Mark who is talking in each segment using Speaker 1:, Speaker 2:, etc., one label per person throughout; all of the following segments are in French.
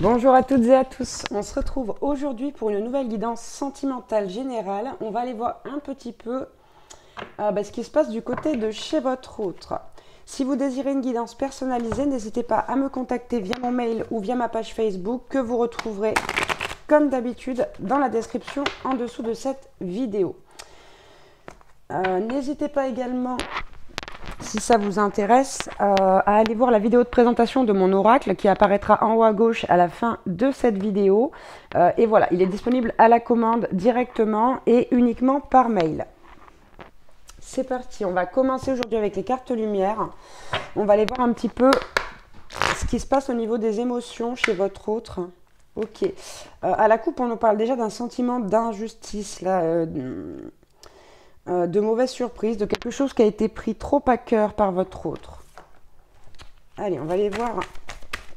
Speaker 1: Bonjour à toutes et à tous, on se retrouve aujourd'hui pour une nouvelle guidance sentimentale générale. On va aller voir un petit peu ce qui se passe du côté de chez votre autre. Si vous désirez une guidance personnalisée, n'hésitez pas à me contacter via mon mail ou via ma page Facebook que vous retrouverez comme d'habitude dans la description en dessous de cette vidéo. N'hésitez pas également, si ça vous intéresse, à aller voir la vidéo de présentation de mon oracle qui apparaîtra en haut à gauche à la fin de cette vidéo. Et voilà, il est disponible à la commande directement et uniquement par mail. C'est parti, on va commencer aujourd'hui avec les cartes lumière. On va aller voir un petit peu ce qui se passe au niveau des émotions chez votre autre. Ok. À la coupe, on nous parle déjà d'un sentiment d'injustice, là, de mauvaises surprises, de quelque chose qui a été pris trop à cœur par votre autre. Allez, on va aller voir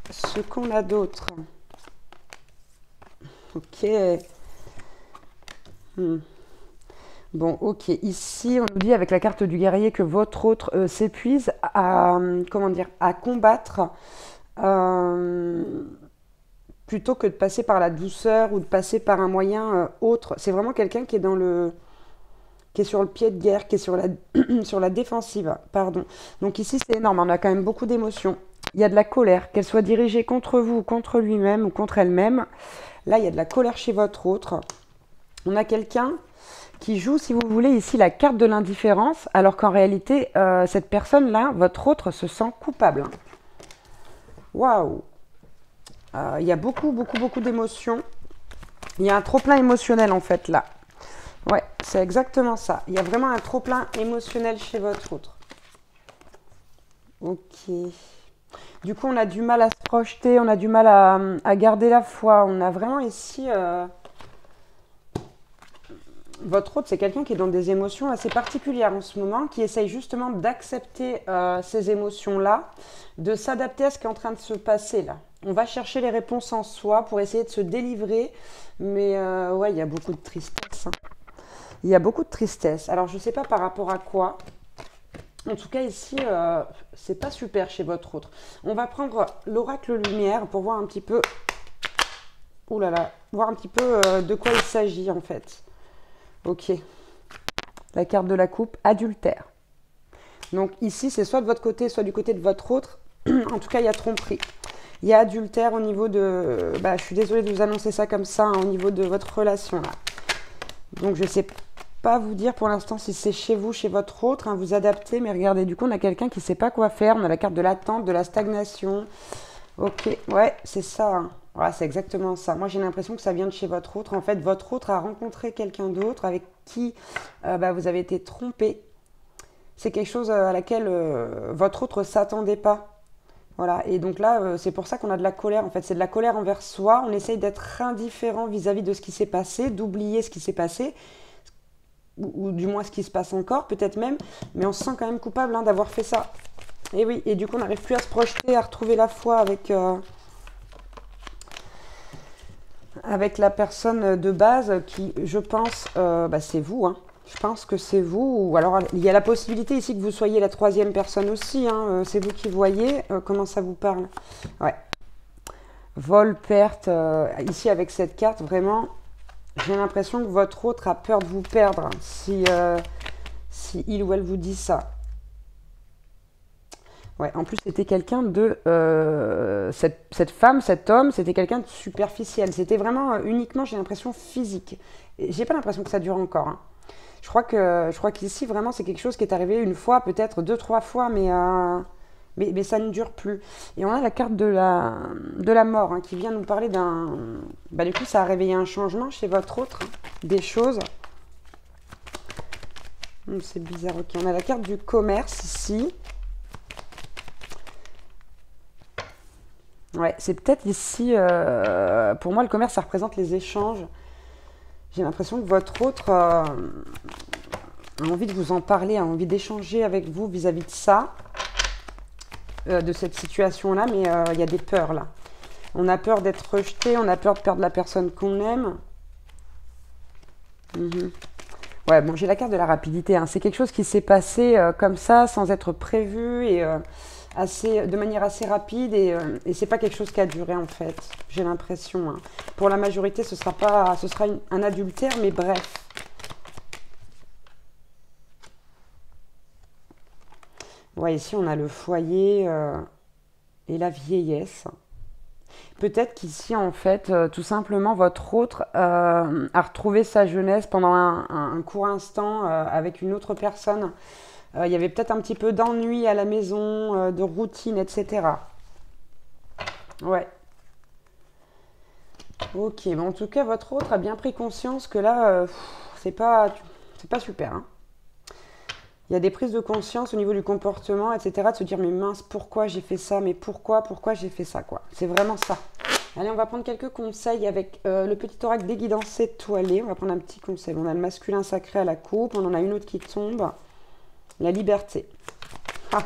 Speaker 1: ce qu'on a d'autre. Ok. Bon, ok. Ici, on nous dit avec la carte du guerrier que votre autre s'épuise à, à combattre plutôt que de passer par la douceur ou de passer par un moyen autre. C'est vraiment quelqu'un qui est qui est sur le pied de guerre, qui est sur sur la défensive, pardon. Donc ici, c'est énorme, on a quand même beaucoup d'émotions. Il y a de la colère, qu'elle soit dirigée contre vous, ou contre lui-même, ou contre elle-même. Là, il y a de la colère chez votre autre. On a quelqu'un qui joue, si vous voulez, ici la carte de l'indifférence, alors qu'en réalité, cette personne-là, votre autre, se sent coupable. Waouh! Il y a beaucoup d'émotions. Il y a un trop-plein émotionnel, en fait, là. Ouais, c'est exactement ça. Il y a vraiment un trop-plein émotionnel chez votre autre. Ok. Du coup, on a du mal à se projeter, on a du mal à garder la foi. On a vraiment ici... Votre autre, c'est quelqu'un qui est dans des émotions assez particulières en ce moment, qui essaye justement d'accepter ces émotions-là, de s'adapter à ce qui est en train de se passer là. On va chercher les réponses en soi pour essayer de se délivrer, mais ouais, il y a beaucoup de tristesse, hein. Il y a beaucoup de tristesse. Alors, je ne sais pas par rapport à quoi. En tout cas, ici, c'est pas super chez votre autre. On va prendre l'oracle lumière pour voir un petit peu... Ouh là là, voir un petit peu de quoi il s'agit en fait. Ok. La carte de la coupe, adultère. Donc ici, c'est soit de votre côté, soit du côté de votre autre. En tout cas, il y a tromperie. Il y a adultère au niveau de... je suis désolée de vous annoncer ça comme ça, hein, au niveau de votre relation là. Donc je ne sais pas vous dire pour l'instant si c'est chez vous, chez votre autre, hein, vous adaptez. Mais regardez, du coup, on a quelqu'un qui ne sait pas quoi faire. On a la carte de l'attente, de la stagnation. Ok, ouais, c'est ça, hein. Ouais, c'est exactement ça. Moi, j'ai l'impression que ça vient de chez votre autre. En fait, votre autre a rencontré quelqu'un d'autre avec qui vous avez été trompé. C'est quelque chose à laquelle votre autre ne s'attendait pas. Voilà, et donc là, c'est pour ça qu'on a de la colère. En fait, c'est de la colère envers soi. On essaye d'être indifférent vis-à-vis de ce qui s'est passé, d'oublier ce qui s'est passé, ou du moins ce qui se passe encore, peut-être même. Mais on se sent quand même coupable hein, d'avoir fait ça. Et oui, et du coup, on n'arrive plus à se projeter, à retrouver la foi avec la personne de base qui, je pense, c'est vous. Hein. Je pense que c'est vous. Ou alors, il y a la possibilité ici que vous soyez la troisième personne aussi. Hein. C'est vous qui voyez. Comment ça vous parle? Ouais. Vol, perte. Ici, avec cette carte, vraiment, j'ai l'impression que votre autre a peur de vous perdre si il ou elle vous dit ça. Ouais, en plus, c'était quelqu'un de... cette femme, cet homme, c'était quelqu'un de superficiel. C'était vraiment uniquement, j'ai l'impression, physique. Et j'ai pas l'impression que ça dure encore. Hein. Je crois qu'ici, vraiment, c'est quelque chose qui est arrivé une fois, peut-être deux, trois fois, mais ça ne dure plus. Et on a la carte de la mort hein, qui vient nous parler d'un... du coup, ça a réveillé un changement chez votre autre, hein, des choses. C'est bizarre, ok. On a la carte du commerce ici. Ouais, c'est peut-être ici, pour moi, le commerce, ça représente les échanges. J'ai l'impression que votre autre a envie de vous en parler, a envie d'échanger avec vous vis-à-vis de ça, de cette situation-là, mais il y a des peurs, là. On a peur d'être rejeté, on a peur de perdre la personne qu'on aime. Ouais, bon, j'ai la carte de la rapidité. Hein. C'est quelque chose qui s'est passé comme ça, sans être prévu, et de manière assez rapide et c'est pas quelque chose qui a duré en fait. J'ai l'impression. Hein. Pour la majorité, ce sera un adultère, mais bref. Ouais, ici on a le foyer et la vieillesse. Peut-être qu'ici, en fait, tout simplement, votre autre a retrouvé sa jeunesse pendant un court instant avec une autre personne. Il y avait peut-être un petit peu d'ennui à la maison, de routine, etc. Ouais. Ok, bon, en tout cas, votre autre a bien pris conscience que là, c'est pas super. Hein. Il y a des prises de conscience au niveau du comportement, etc. De se dire, mais mince, pourquoi j'ai fait ça? Mais pourquoi j'ai fait ça, quoi? C'est vraiment ça. Allez, on va prendre quelques conseils avec le petit oracle des guidances étoilées. On va prendre un petit conseil. On a le masculin sacré à la coupe. On en a une autre qui tombe. La liberté. Ah.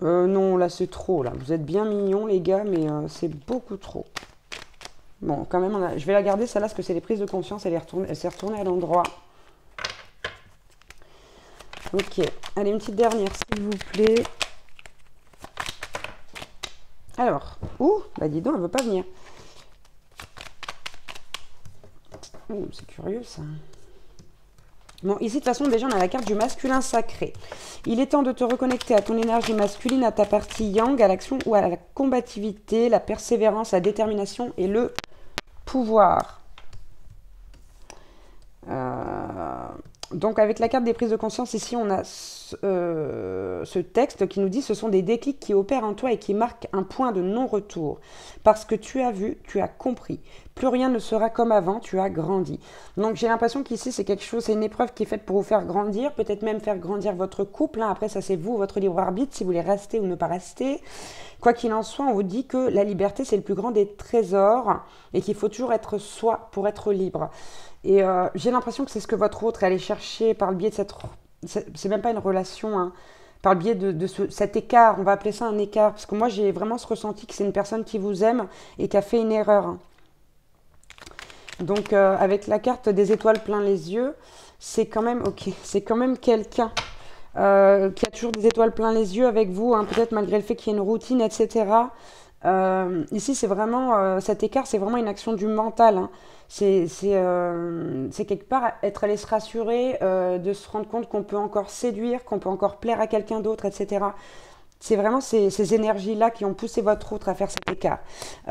Speaker 1: Non, là, c'est trop. Là. Vous êtes bien mignons, les gars, mais c'est beaucoup trop. Bon, quand même, je vais la garder, celle-là, parce que c'est les prises de conscience. Elle s'est retournée à l'endroit. Ok. Allez, une petite dernière, s'il vous plaît. Alors, bah dis donc, elle veut pas venir. C'est curieux ça. Bon, ici de toute façon déjà on a la carte du masculin sacré. Il est temps de te reconnecter à ton énergie masculine, à ta partie yang, à l'action ou à la combativité, la persévérance, la détermination et le pouvoir. Donc avec la carte des prises de conscience, ici on a ce texte qui nous dit: ce sont des déclics qui opèrent en toi et qui marquent un point de non-retour. Parce que tu as vu, tu as compris. Plus rien ne sera comme avant, tu as grandi. Donc j'ai l'impression qu'ici c'est quelque chose, c'est une épreuve qui est faite pour vous faire grandir, peut-être même faire grandir votre couple. Hein. Après ça c'est vous, votre libre arbitre, si vous voulez rester ou ne pas rester. Quoi qu'il en soit, on vous dit que la liberté c'est le plus grand des trésors et qu'il faut toujours être soi pour être libre. Et j'ai l'impression que c'est ce que votre autre est allé chercher par le biais de cette... C'est même pas une relation, hein, par le biais de cet écart, on va appeler ça un écart, parce que moi j'ai vraiment ce ressenti que c'est une personne qui vous aime et qui a fait une erreur. Hein. Donc avec la carte des étoiles plein les yeux, c'est quand même c'est quand même quelqu'un qui a toujours des étoiles plein les yeux avec vous, hein, peut-être malgré le fait qu'il y ait une routine, etc. Ici, c'est vraiment cet écart, c'est vraiment une action du mental. Hein. C'est quelque part être allé se rassurer, de se rendre compte qu'on peut encore séduire, qu'on peut encore plaire à quelqu'un d'autre, etc. C'est vraiment ces énergies-là qui ont poussé votre autre à faire cet écart.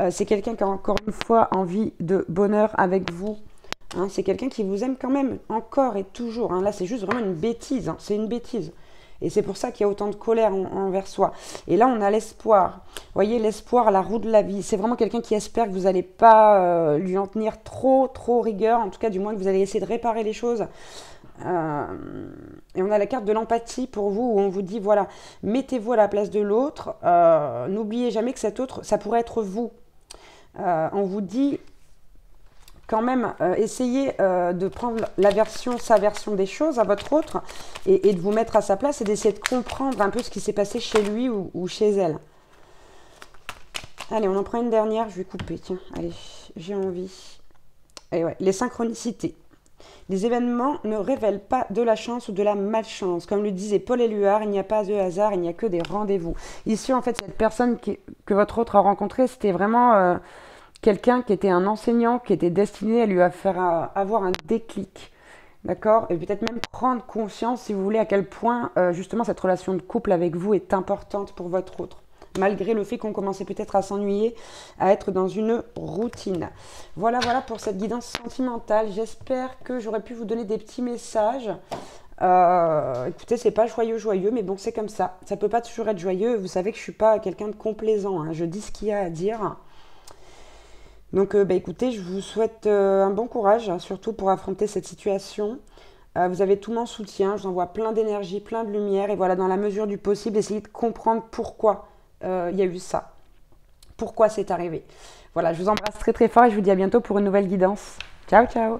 Speaker 1: C'est quelqu'un qui a encore une fois envie de bonheur avec vous. Hein. C'est quelqu'un qui vous aime quand même encore et toujours. Hein. Là, c'est juste vraiment une bêtise. Hein. C'est une bêtise. Et c'est pour ça qu'il y a autant de colère envers soi. Et là, on a l'espoir. Vous voyez, l'espoir, la roue de la vie. C'est vraiment quelqu'un qui espère que vous n'allez pas lui en tenir trop rigueur. En tout cas, du moins que vous allez essayer de réparer les choses. Et on a la carte de l'empathie pour vous, où on vous dit, voilà, mettez-vous à la place de l'autre. N'oubliez jamais que cet autre, ça pourrait être vous. On vous dit... quand même, essayez de prendre sa version des choses à votre autre et de vous mettre à sa place et d'essayer de comprendre un peu ce qui s'est passé chez lui ou chez elle. Allez, on en prend une dernière, je vais couper, tiens, allez, j'ai envie. Et ouais, les synchronicités. Les événements ne révèlent pas de la chance ou de la malchance. Comme le disait Paul Éluard, il n'y a pas de hasard, il n'y a que des rendez-vous. Ici, en fait, cette personne que votre autre a rencontrée, c'était vraiment... quelqu'un qui était un enseignant, qui était destiné à lui faire avoir un déclic, d'accord? Et peut-être même prendre conscience, si vous voulez, à quel point, justement, cette relation de couple avec vous est importante pour votre autre. Malgré le fait qu'on commençait peut-être à s'ennuyer, à être dans une routine. Voilà pour cette guidance sentimentale. J'espère que j'aurais pu vous donner des petits messages. Écoutez, c'est pas joyeux, mais bon, c'est comme ça. Ça peut pas toujours être joyeux. Vous savez que je suis pas quelqu'un de complaisant. Hein. Je dis ce qu'il y a à dire. Donc, écoutez, je vous souhaite un bon courage, hein, surtout pour affronter cette situation. Vous avez tout mon soutien, je vous envoie plein d'énergie, plein de lumière. Et voilà, dans la mesure du possible, essayez de comprendre pourquoi il y a eu ça. Pourquoi c'est arrivé. Voilà, je vous embrasse très fort et je vous dis à bientôt pour une nouvelle guidance. Ciao, ciao!